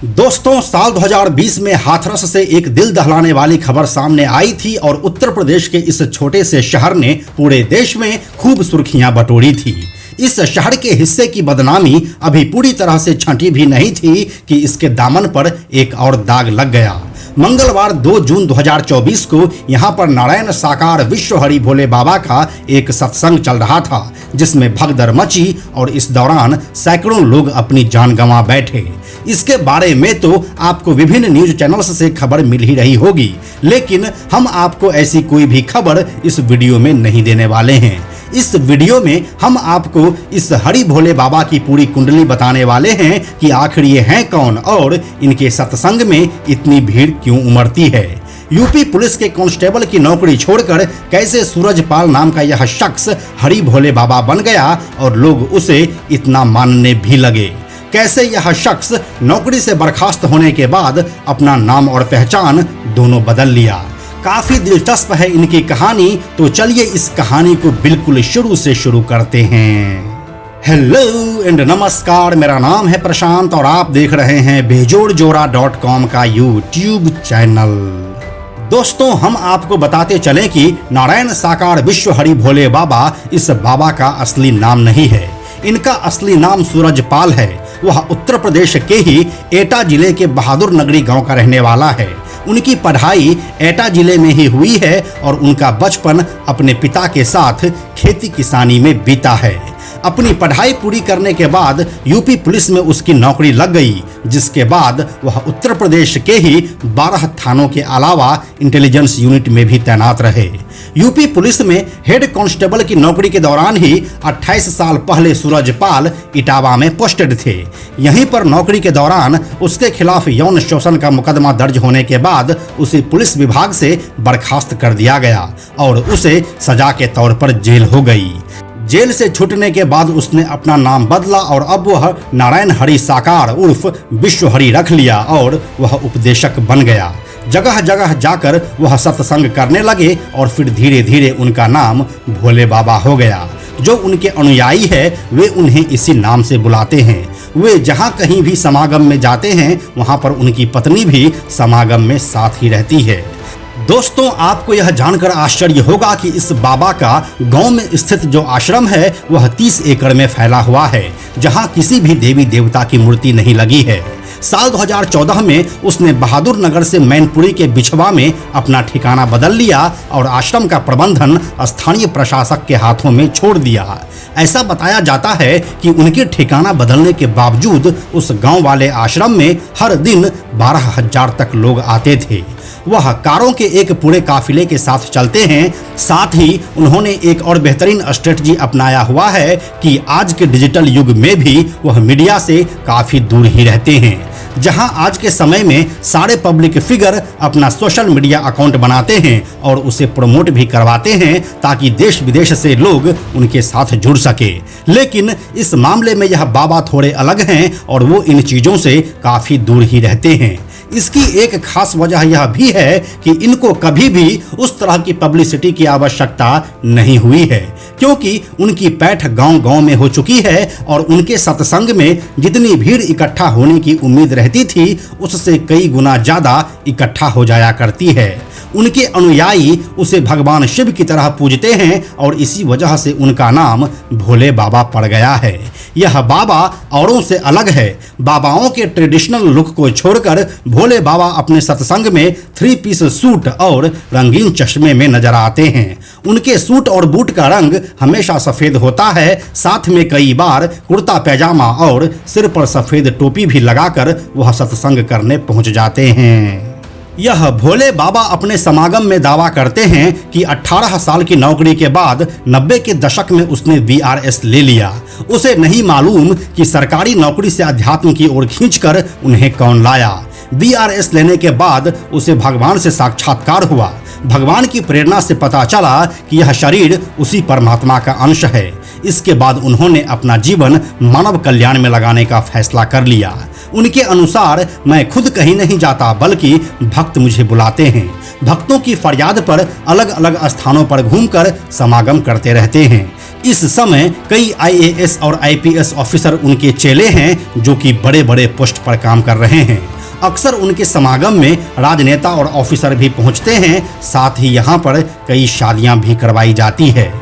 दोस्तों, साल 2020 में हाथरस से एक दिल दहलाने वाली खबर सामने आई थी और उत्तर प्रदेश के इस छोटे से शहर ने पूरे देश में खूब सुर्खियां बटोरी थी। इस शहर के हिस्से की बदनामी अभी पूरी तरह से छंटी भी नहीं थी कि इसके दामन पर एक और दाग लग गया। मंगलवार 2 जून 2024 को यहाँ पर नारायण साकार विश्व हरि भोले बाबा का एक सत्संग चल रहा था, जिसमें भगदड़ मची और इस दौरान सैकड़ों लोग अपनी जान गंवा बैठे। इसके बारे में तो आपको विभिन्न न्यूज चैनल्स से खबर मिल ही रही होगी, लेकिन हम आपको ऐसी कोई भी खबर इस वीडियो में नहीं देने वाले हैं। इस वीडियो में हम आपको इस हरि भोले बाबा की पूरी कुंडली बताने वाले हैं कि आखिर ये हैं कौन और इनके सत्संग में इतनी भीड़ क्यों उमड़ती है। यूपी पुलिस के कांस्टेबल की नौकरी छोड़कर कैसे सूरजपाल नाम का यह शख्स हरि भोले बाबा बन गया और लोग उसे इतना मानने भी लगे। कैसे यह शख्स नौकरी से बर्खास्त होने के बाद अपना नाम और पहचान दोनों बदल लिया। काफी दिलचस्प है इनकी कहानी, तो चलिए इस कहानी को बिल्कुल शुरू से शुरू करते हैं। हेलो एंड नमस्कार, मेरा नाम है प्रशांत और आप देख रहे हैं बेजोड़जोड़ा.com का यूट्यूब चैनल। दोस्तों, हम आपको बताते चलें कि नारायण साकार विश्व हरि भोले बाबा इस बाबा का असली नाम नहीं है। इनका असली नाम सूरजपाल है। वह उत्तर प्रदेश के ही एटा जिले के बहादुर नगरी गांव का रहने वाला है। उनकी पढ़ाई एटा जिले में ही हुई है और उनका बचपन अपने पिता के साथ खेती किसानी में बीता है। अपनी पढ़ाई पूरी करने के बाद यूपी पुलिस में उसकी नौकरी लग गई, जिसके बाद वह उत्तर प्रदेश के ही 12 थानों के अलावा इंटेलिजेंस यूनिट में भी तैनात रहे। यूपी पुलिस में हेड कांस्टेबल की नौकरी के दौरान ही 28 साल पहले सूरजपाल इटावा में पोस्टेड थे। यहीं पर नौकरी के दौरान उसके खिलाफ यौन शोषण का मुकदमा दर्ज होने के बाद उसे पुलिस विभाग से बर्खास्त कर दिया गया और उसे सजा के तौर पर जेल हो गई। जेल से छूटने के बाद उसने अपना नाम बदला और अब वह नारायण हरि साकार उर्फ विश्व हरि रख लिया और वह उपदेशक बन गया। जगह जगह जाकर वह सत्संग करने लगे और फिर धीरे धीरे उनका नाम भोले बाबा हो गया। जो उनके अनुयायी है वे उन्हें इसी नाम से बुलाते हैं। वे जहाँ कहीं भी समागम में जाते हैं वहाँ पर उनकी पत्नी भी समागम में साथ ही रहती है। दोस्तों, आपको यह जानकर आश्चर्य होगा कि इस बाबा का गांव में स्थित जो आश्रम है वह 30 एकड़ में फैला हुआ है, जहां किसी भी देवी देवता की मूर्ति नहीं लगी है। साल 2014 में उसने बहादुर नगर से मैनपुरी के बिछवा में अपना ठिकाना बदल लिया और आश्रम का प्रबंधन स्थानीय प्रशासक के हाथों में छोड़ दिया। ऐसा बताया जाता है कि उनके ठिकाना बदलने के बावजूद उस गांव वाले आश्रम में हर दिन 12,000 तक लोग आते थे। वह कारों के एक पूरे काफिले के साथ चलते हैं। साथ ही उन्होंने एक और बेहतरीन स्ट्रेटजी अपनाया हुआ है कि आज के डिजिटल युग में भी वह मीडिया से काफी दूर ही रहते हैं। जहां आज के समय में सारे पब्लिक फिगर अपना सोशल मीडिया अकाउंट बनाते हैं और उसे प्रमोट भी करवाते हैं ताकि देश विदेश से लोग उनके साथ जुड़ सके। लेकिन इस मामले में यह बाबा थोड़े अलग हैं और वो इन चीज़ों से काफ़ी दूर ही रहते हैं। इसकी एक खास वजह यह भी है कि इनको कभी भी उस तरह की पब्लिसिटी की आवश्यकता नहीं हुई है, क्योंकि उनकी पैठ गांव-गांव में हो चुकी है और उनके सत्संग में जितनी भीड़ इकट्ठा होने की उम्मीद रहती थी उससे कई गुना ज़्यादा इकट्ठा हो जाया करती है। उनके अनुयायी उसे भगवान शिव की तरह पूजते हैं और इसी वजह से उनका नाम भोले बाबा पड़ गया है। यह बाबा औरों से अलग है। बाबाओं के ट्रेडिशनल लुक को छोड़कर भोले बाबा अपने सत्संग में 3 पीस सूट और रंगीन चश्मे में नजर आते हैं। उनके सूट और बूट का रंग हमेशा सफ़ेद होता है। साथ में कई बार कुर्ता पैजामा और सिर पर सफ़ेद टोपी भी लगाकर वह सत्संग करने पहुंच जाते हैं। यह भोले बाबा अपने समागम में दावा करते हैं कि 18 साल की नौकरी के बाद 90 के दशक में उसने VRS ले लिया। उसे नहीं मालूम कि सरकारी नौकरी से अध्यात्म की ओर खींचकर उन्हें कौन लाया। VRS लेने के बाद उसे भगवान से साक्षात्कार हुआ। भगवान की प्रेरणा से पता चला कि यह शरीर उसी परमात्मा का अंश है। इसके बाद उन्होंने अपना जीवन मानव कल्याण में लगाने का फैसला कर लिया। उनके अनुसार मैं खुद कहीं नहीं जाता बल्कि भक्त मुझे बुलाते हैं। भक्तों की फरियाद पर अलग अलग स्थानों पर घूमकर समागम करते रहते हैं। इस समय कई IAS और IPS ऑफिसर उनके चेले हैं जो कि बड़े बड़े पोस्ट पर काम कर रहे हैं। अक्सर उनके समागम में राजनेता और ऑफिसर भी पहुंचते हैं। साथ ही यहाँ पर कई शादियां भी करवाई जाती है।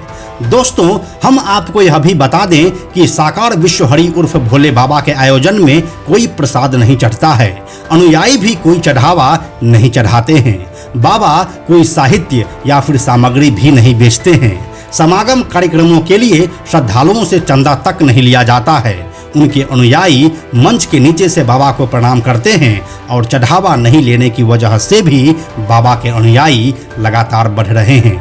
दोस्तों, हम आपको यह भी बता दें कि साकार विश्वहरि उर्फ भोले बाबा के आयोजन में कोई प्रसाद नहीं चढ़ता है। अनुयायी भी कोई चढ़ावा नहीं चढ़ाते हैं। बाबा कोई साहित्य या फिर सामग्री भी नहीं बेचते हैं। समागम कार्यक्रमों के लिए श्रद्धालुओं से चंदा तक नहीं लिया जाता है। उनके अनुयायी मंच के नीचे से बाबा को प्रणाम करते हैं और चढ़ावा नहीं लेने की वजह से भी बाबा के अनुयायी लगातार बढ़ रहे हैं।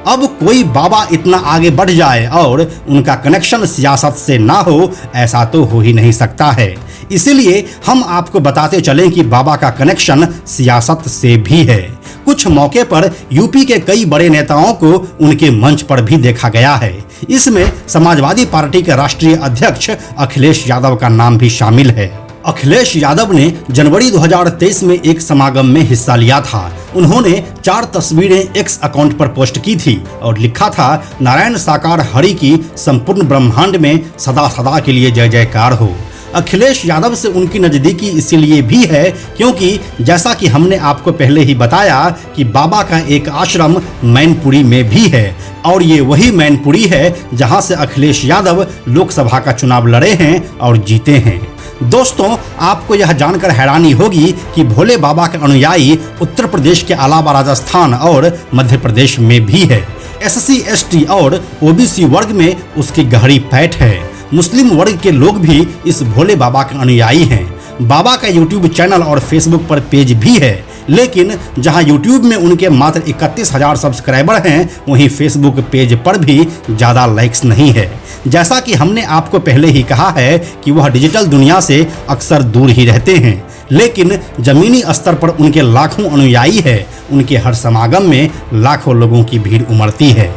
अब कोई बाबा इतना आगे बढ़ जाए और उनका कनेक्शन सियासत से ना हो, ऐसा तो हो ही नहीं सकता है। इसीलिए हम आपको बताते चलें कि बाबा का कनेक्शन सियासत से भी है। कुछ मौके पर यूपी के कई बड़े नेताओं को उनके मंच पर भी देखा गया है। इसमें समाजवादी पार्टी के राष्ट्रीय अध्यक्ष अखिलेश यादव का नाम भी शामिल है। अखिलेश यादव ने जनवरी 2023 में एक समागम में हिस्सा लिया था। उन्होंने 4 तस्वीरें एक्स अकाउंट पर पोस्ट की थी और लिखा था, नारायण साकार हरि की संपूर्ण ब्रह्मांड में सदा सदा के लिए जय जयकार हो। अखिलेश यादव से उनकी नज़दीकी इसीलिए भी है क्योंकि जैसा कि हमने आपको पहले ही बताया कि बाबा का एक आश्रम मैनपुरी में भी है और ये वही मैनपुरी है जहां से अखिलेश यादव लोकसभा का चुनाव लड़े हैं और जीते हैं। दोस्तों, आपको यह जानकर हैरानी होगी कि भोले बाबा के अनुयायी उत्तर प्रदेश के अलावा राजस्थान और मध्य प्रदेश में भी है। SC ST और OBC वर्ग में उसकी गहरी पैठ है। मुस्लिम वर्ग के लोग भी इस भोले बाबा के अनुयायी हैं। बाबा का YouTube चैनल और Facebook पर पेज भी है, लेकिन जहां YouTube में उनके मात्र 31,000 सब्सक्राइबर हैं, वहीं Facebook पेज पर भी ज़्यादा लाइक्स नहीं है। जैसा कि हमने आपको पहले ही कहा है कि वह डिजिटल दुनिया से अक्सर दूर ही रहते हैं, लेकिन जमीनी स्तर पर उनके लाखों अनुयायी है। उनके हर समागम में लाखों लोगों की भीड़ उमड़ती है।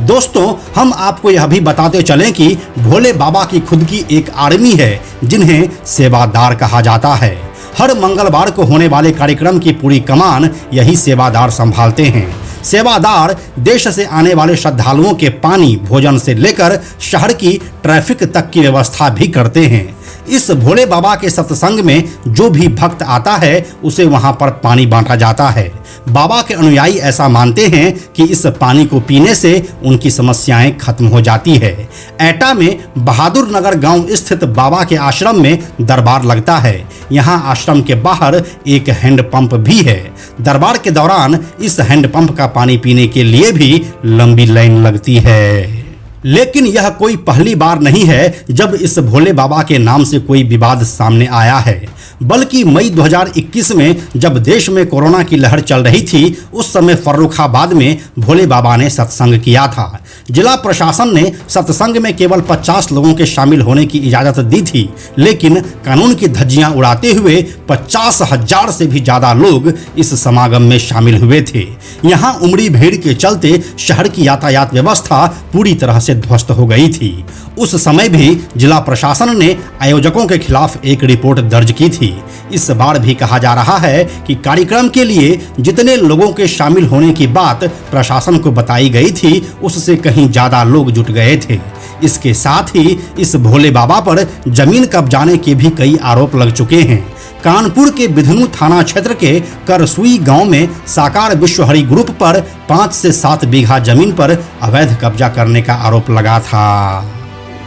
दोस्तों, हम आपको यह भी बताते चलें कि भोले बाबा की खुद की एक आर्मी है जिन्हें सेवादार कहा जाता है। हर मंगलवार को होने वाले कार्यक्रम की पूरी कमान यही सेवादार संभालते हैं। सेवादार देश से आने वाले श्रद्धालुओं के पानी, भोजन से लेकर शहर की ट्रैफिक तक की व्यवस्था भी करते हैं। इस भोले बाबा के सत्संग में जो भी भक्त आता है उसे वहां पर पानी बांटा जाता है। बाबा के अनुयायी ऐसा मानते हैं कि इस पानी को पीने से उनकी समस्याएं खत्म हो जाती है। एटा में बहादुर नगर गांव स्थित बाबा के आश्रम में दरबार लगता है। यहां आश्रम के बाहर एक हैंडपंप भी है। दरबार के दौरान इस हैंडपंप का पानी पीने के लिए भी लंबी लाइन लगती है। लेकिन यह कोई पहली बार नहीं है जब इस भोले बाबा के नाम से कोई विवाद सामने आया है, बल्कि मई 2021 में जब देश में कोरोना की लहर चल रही थी, उस समय फर्रुखाबाद में भोले बाबा ने सत्संग किया था। जिला प्रशासन ने सत्संग में केवल 50 लोगों के शामिल होने की इजाज़त दी थी, लेकिन कानून की धज्जियां उड़ाते हुए 50,000 से भी ज़्यादा लोग इस समागम में शामिल हुए थे। यहाँ उमड़ी भीड़ के चलते शहर की यातायात व्यवस्था पूरी तरह से ध्वस्त हो गई थी। उस समय भी जिला प्रशासन ने आयोजकों के खिलाफ एक रिपोर्ट दर्ज की थी। इस बार भी कहा जा रहा है कि कार्यक्रम के लिए जितने लोगों के शामिल होने की बात प्रशासन को बताई गई थी, उससे कहीं ज्यादा लोग जुट गए थे। इसके साथ ही इस भोले बाबा पर जमीन कब्जाने के भी कई आरोप लग चुके हैं। कानपुर के बिधनू थाना क्षेत्र के करसुई गांव में साकार विश्वहरि ग्रुप पर 5 से 7 बीघा जमीन पर अवैध कब्जा करने का आरोप लगा था।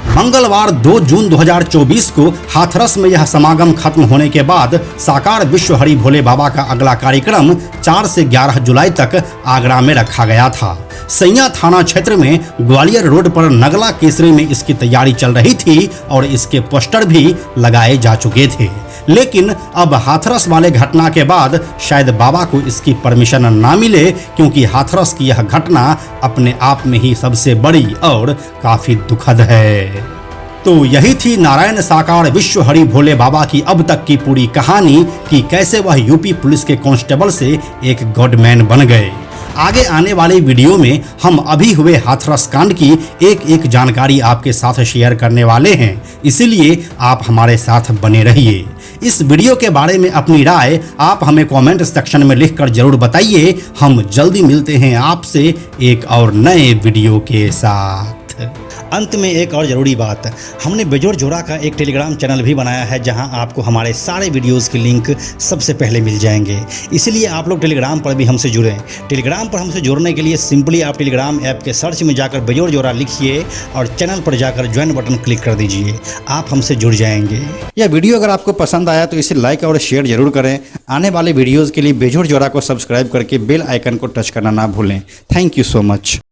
मंगलवार 2 जून 2024 को हाथरस में यह समागम खत्म होने के बाद साकार विश्वहरि भोले बाबा का अगला कार्यक्रम 4 से 11 जुलाई तक आगरा में रखा गया था। सैया थाना क्षेत्र में ग्वालियर रोड पर नगला केसरी में इसकी तैयारी चल रही थी और इसके पोस्टर भी लगाए जा चुके थे, लेकिन अब हाथरस वाले घटना के बाद शायद बाबा को इसकी परमिशन ना मिले, क्योंकि हाथरस की यह घटना अपने आप में ही सबसे बड़ी और काफी दुखद है। तो यही थी नारायण साकार विश्वहरि भोले बाबा की अब तक की पूरी कहानी कि कैसे वह यूपी पुलिस के कांस्टेबल से एक गॉडमैन बन गए। आगे आने वाले वीडियो में हम अभी हुए हाथरस कांड की एक एक जानकारी आपके साथ शेयर करने वाले हैं, इसीलिए आप हमारे साथ बने रहिए। इस वीडियो के बारे में अपनी राय आप हमें कमेंट सेक्शन में लिखकर जरूर बताइए। हम जल्दी मिलते हैं आपसे एक और नए वीडियो के साथ। साथ। अंत में एक और ज़रूरी बात, हमने बेजोड़ जोड़ा का एक टेलीग्राम चैनल भी बनाया है जहां आपको हमारे सारे वीडियोस की लिंक सबसे पहले मिल जाएंगे, इसलिए आप लोग टेलीग्राम पर भी हमसे जुड़ें। टेलीग्राम पर हमसे जुड़ने के लिए सिंपली आप टेलीग्राम ऐप के सर्च में जाकर बेजोड़ जोड़ा लिखिए और चैनल पर जाकर ज्वाइन बटन क्लिक कर दीजिए, आप हमसे जुड़ जाएंगे। यह वीडियो अगर आपको पसंद आया तो इसे लाइक और शेयर जरूर करें। आने वाले वीडियोज़ के लिए बेजोड़ जोड़ा को सब्सक्राइब करके बेल आइकन को टच करना ना भूलें। Thank you so much.